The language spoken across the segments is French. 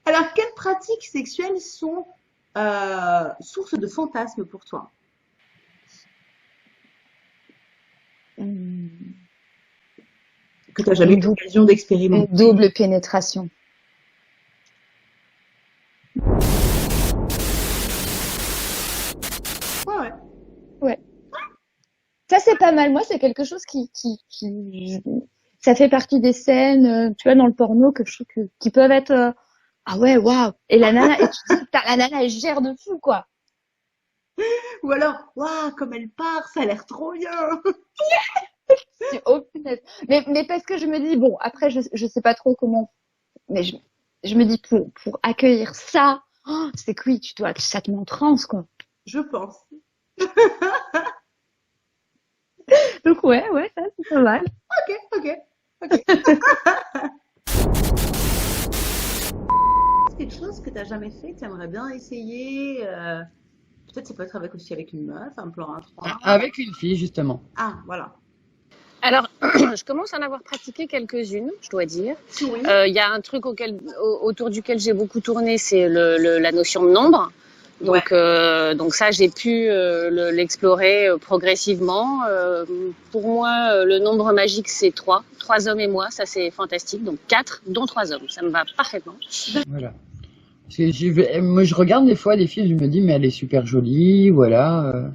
Alors, quelles pratiques sexuelles sont source de fantasmes pour toi? Mmh, Que tu n'as jamais une eu double, l'occasion une d'expérimenter? double pénétration. Ouais, ouais. Ouais. Ça, c'est pas mal. Moi, c'est quelque chose ça fait partie des scènes, tu vois, dans le porno que je trouve qui peuvent être, ah ouais, waouh. Et la nana, et tu dis, putain, la nana, elle gère de fou, quoi. Ou alors, waouh, comme elle part, ça a l'air trop bien. Tu dis, oh, punaise. Mais parce que je me dis, bon, après, je sais pas trop comment, mais je me dis, pour accueillir ça, oh, c'est que oui, ça te met en transe, quoi. Je pense. Donc, ouais, ça, c'est pas mal. Ok, ok, ok. C'est quelque chose que tu n'as jamais fait, que tu aimerais bien essayer. Peut-être ça peut être aussi avec une meuf, un plan un 3. Avec une fille, justement. Ah, voilà. Alors, je commence à en avoir pratiqué quelques-unes, je dois dire. Oui. Il y a un truc autour duquel j'ai beaucoup tourné, c'est la notion de nombre. Ouais. Donc ça, j'ai pu l'explorer progressivement. Pour moi, le nombre magique, c'est 3. 3 hommes et moi, ça c'est fantastique. Donc 4, dont 3 hommes. Ça me va parfaitement. Voilà. Parce que moi, je regarde des fois des filles, je me dis, mais elle est super jolie, voilà.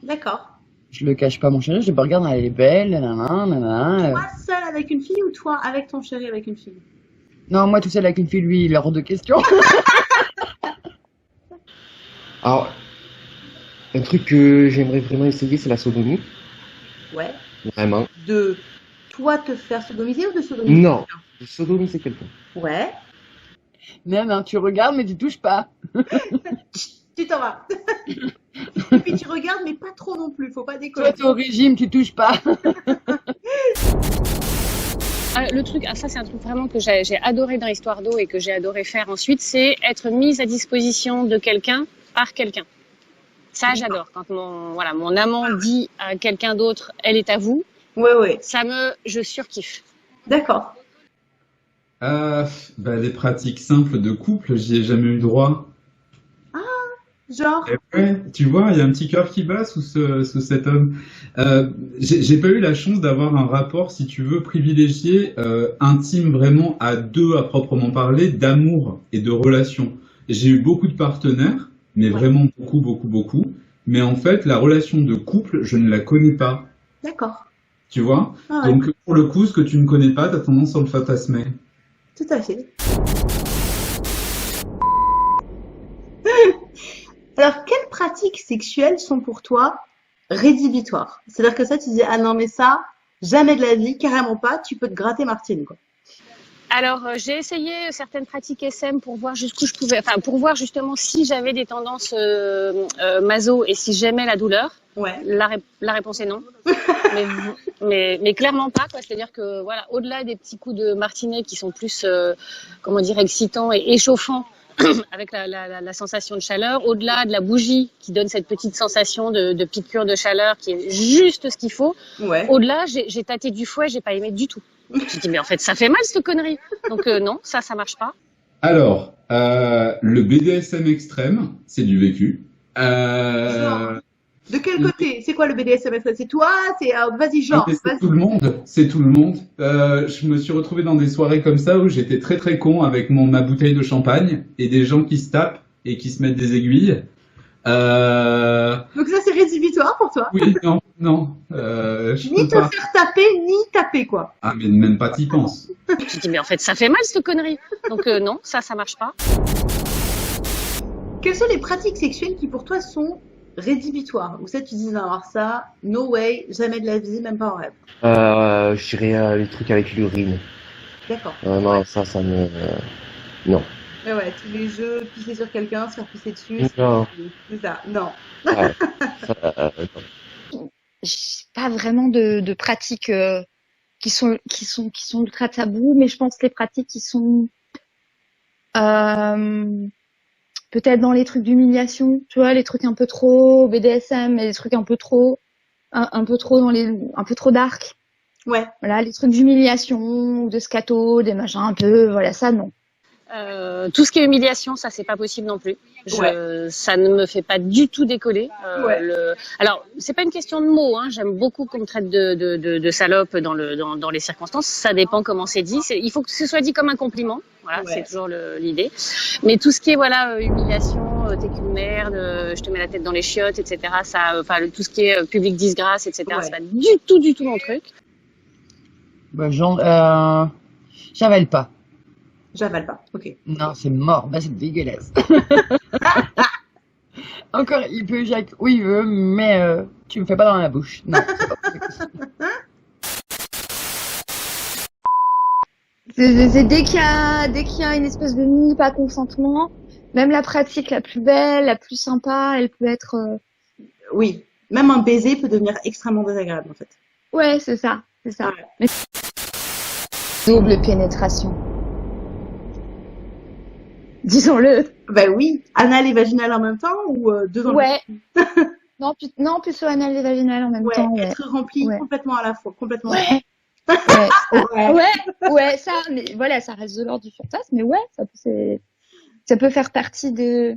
D'accord. Je le cache pas, mon chéri, je me regarde, elle est belle, nanana, nanana. Toi seul avec une fille ou toi avec ton chéri avec une fille? Non, moi, tout seul avec une fille, lui, il est hors de question. Alors, un truc que j'aimerais vraiment essayer, c'est la sodomie. Ouais. Vraiment. De toi te faire sodomiser ou de sodomiser Non, quelqu'un? de sodomiser quelqu'un. Ouais. Non, tu regardes, mais tu touches pas. Tu t'en vas. Et puis tu regardes, mais pas trop non plus. Faut pas déconner. Toi, t'es au régime, tu touches pas. Le truc, ça c'est un truc vraiment que j'ai adoré dans Histoire d'eau et que j'ai adoré faire ensuite, c'est être mise à disposition de quelqu'un par quelqu'un. Ça, j'adore. Quand mon amant dit à quelqu'un d'autre, elle est à vous, Ouais, ouais. je surkiffe. D'accord. Des pratiques simples de couple, j'y ai jamais eu droit. Genre. Et ouais, tu vois, il y a un petit cœur qui bat sous cet homme. J'ai pas eu la chance d'avoir un rapport, si tu veux, privilégié, intime vraiment à deux à proprement parler, d'amour et de relation. J'ai eu beaucoup de partenaires, mais Ouais. vraiment beaucoup, beaucoup, beaucoup. Mais en fait, la relation de couple, je ne la connais pas, D'accord. tu vois. Ah ouais. Donc, pour le coup, ce que tu ne connais pas, t'as tendance à le fantasmer. Tout à fait. Alors, quelles pratiques sexuelles sont pour toi rédhibitoires? C'est-à-dire que ça, tu dis, ah non, mais ça, jamais de la vie, carrément pas, tu peux te gratter Martine, quoi. Alors, j'ai essayé certaines pratiques SM pour voir jusqu'où je pouvais, enfin, pour voir justement si j'avais des tendances maso et si j'aimais la douleur. Ouais. La réponse est non. mais clairement pas, quoi. C'est-à-dire que, voilà, au-delà des petits coups de martinet qui sont plus, comment dire, excitants et échauffants, avec la sensation de chaleur, au-delà de la bougie qui donne cette petite sensation de piqûre de chaleur qui est juste ce qu'il faut, Ouais. au-delà, j'ai tâté du fouet, j'ai pas aimé du tout. J'ai dit, mais en fait, ça fait mal cette connerie. Donc non, ça marche pas. Alors, le BDSM extrême, c'est du vécu. Genre. De quel côté? C'est quoi le BDSM? C'est toi? Vas-y, genre. Mais c'est Vas-y. tout le monde, c'est tout le monde. Je me suis retrouvé dans des soirées comme ça où j'étais très très con avec ma bouteille de champagne et des gens qui se tapent et qui se mettent des aiguilles. Donc ça, c'est rédhibitoire pour toi. Oui, non, je Ni peux te pas. faire taper, ni taper, quoi. Ah, mais même pas t'y penses. J'ai dit, mais en fait, ça fait mal cette connerie. Donc non, ça marche pas. Quelles sont les pratiques sexuelles qui pour toi sont rédhibitoires? Ou ça, tu dis, non, alors ça, no way, jamais de la vie, même pas en rêve. Je dirais les trucs avec l'urine. D'accord. Non, ça me... non. Mais ouais, tous les jeux, pisser sur quelqu'un, se faire pisser dessus, Non. c'est ça. Non. Ouais, non. J'ai pas vraiment de pratiques qui sont ultra tabous, mais je pense que les pratiques qui sont peut-être dans les trucs d'humiliation, tu vois, les trucs un peu trop BDSM, mais les trucs un peu trop un peu trop un peu trop dark. Ouais. Voilà, les trucs d'humiliation ou de scato, des machins un peu, voilà, ça non. Tout ce qui est humiliation, ça c'est pas possible non plus. Ça ne me fait pas du tout décoller. Alors c'est pas une question de mots. Hein. J'aime beaucoup qu'on me traite de salope dans les circonstances. Ça dépend comment c'est dit. Il faut que ce soit dit comme un compliment. Voilà, c'est toujours l'idée. Mais tout ce qui est humiliation, t'es qu'une merde, je te mets la tête dans les chiottes, etc. Tout ce qui est public disgrâce, etc. C'est pas du tout mon truc. Bah, j'avale pas. J'avale pas, ok. Non, c'est mort. Bah, c'est dégueulasse. Encore, il peut éjaculer où il veut, mais tu me fais pas dans la bouche. Non, c'est pas possible. C'est dès qu'il y a une espèce de mini pas consentement, même la pratique la plus belle, la plus sympa, elle peut être. Oui, même un baiser peut devenir extrêmement désagréable en fait. Ouais, c'est ça. Ouais. Mais... Double pénétration. Disons-le. Ben oui, anal et vaginal en même temps ou deux dans Ouais. non, plutôt anal et vaginal en même temps. Ouais. Être rempli complètement à la fois, complètement. Ouais. Ça, mais voilà, ça reste de l'ordre du fantasme, mais ça peut faire partie de